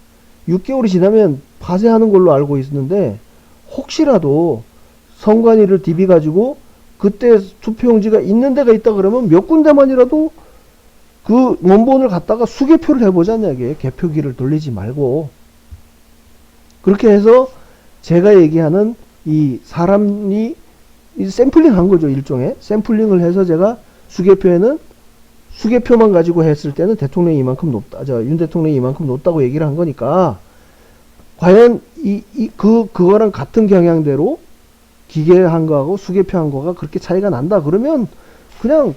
6개월이 지나면 파쇄하는 걸로 알고 있었는데, 혹시라도 선관위를 디비 가지고 그때 투표용지가 있는 데가 있다 그러면 몇 군데만이라도 그 원본을 갖다가 수개표를 해보자는 얘기예요. 개표기를 돌리지 말고. 그렇게 해서 제가 얘기하는 이 사람이 샘플링 한 거죠. 일종의 샘플링을 해서 제가 수개표에는 수개표만 가지고 했을 때는 대통령이 이만큼 높다, 윤 대통령이 이만큼 높다고 얘기를 한 거니까, 과연 그거랑 같은 경향대로 기계한 거하고 수개표한 거가 그렇게 차이가 난다 그러면 그냥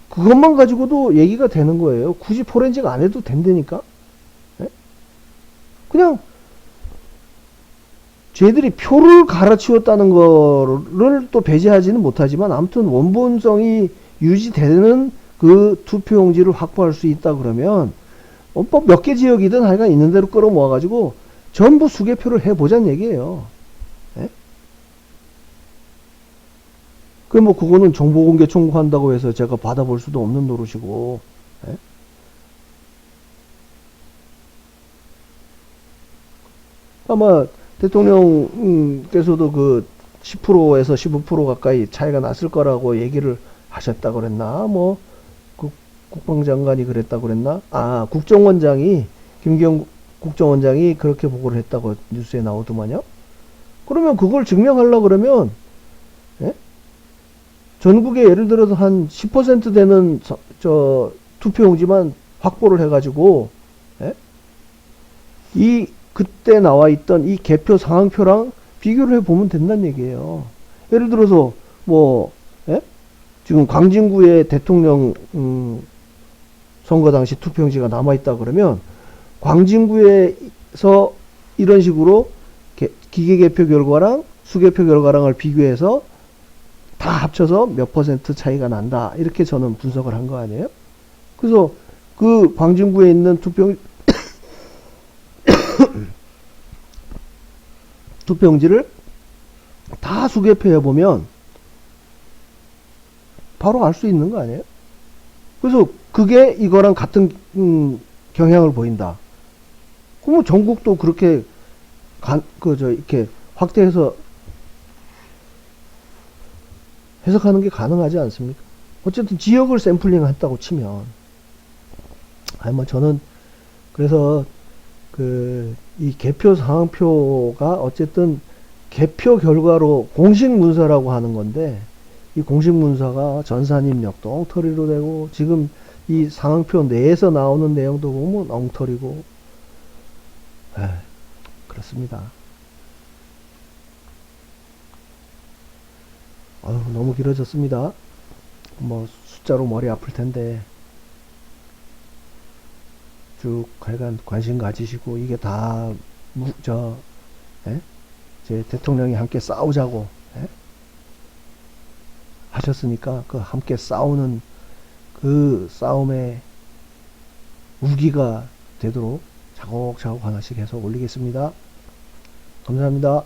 그것만 가지고도 얘기가 되는 거예요. 굳이 포렌식 안 해도 된다니까. 예? 그냥 쟤들이 표를 갈아치웠다는 거를 또 배제하지는 못하지만 아무튼 원본성이 유지되는 그 투표용지를 확보할 수 있다 그러면 몇 개 지역이든 하여간 있는 대로 끌어모아가지고 전부 수개표를 해보자는 얘기예요. 예? 뭐 그거는 정보공개 청구한다고 해서 제가 받아볼 수도 없는 노릇이고. 예? 아마 대통령께서도 그 10%에서 15% 가까이 차이가 났을 거라고 얘기를 하셨다 그랬나? 뭐 국방장관이 그랬다 그랬나? 아, 국정원장이 김기현 국정원장이 그렇게 보고를 했다고 뉴스에 나오더만요. 그러면 그걸 증명하려고 그러면 예? 전국에 예를 들어서 한 10% 되는 저 투표용지만 확보를 해가지고 예? 이 그때 나와 있던 이 개표 상황표랑 비교를 해보면 된다는 얘기예요. 예를 들어서 뭐 예? 지금 광진구의 대통령 선거 당시 투표용지가 남아있다 그러면 광진구에서 이런 식으로 기계개표 결과랑 수개표 결과랑을 비교해서 다 합쳐서 몇 퍼센트 차이가 난다. 이렇게 저는 분석을 한 거 아니에요? 그래서 그 광진구에 있는 투표용지를 다 수개표해보면 바로 알 수 있는 거 아니에요? 그래서 그게 이거랑 같은 경향을 보인다. 그러면 전국도 그렇게 이렇게 확대해서 해석하는 게 가능하지 않습니까? 어쨌든 지역을 샘플링 했다고 치면, 아니 뭐 저는 그래서 이 개표 상황표가 어쨌든 개표 결과로 공식 문서라고 하는 건데, 이 공식 문서가 전산 입력도 엉터리로 되고, 지금 이 상황표 내에서 나오는 내용도 보면 엉터리고, 그렇습니다. 너무 길어졌습니다. 뭐 숫자로 머리 아플 텐데 쭉 하여간 관심 가지시고, 이게 다 제 대통령이 함께 싸우자고 하셨으니까 그 함께 싸우는 그 싸움의 무기가 되도록 차곡차곡 하나씩 해서 올리겠습니다. 감사합니다.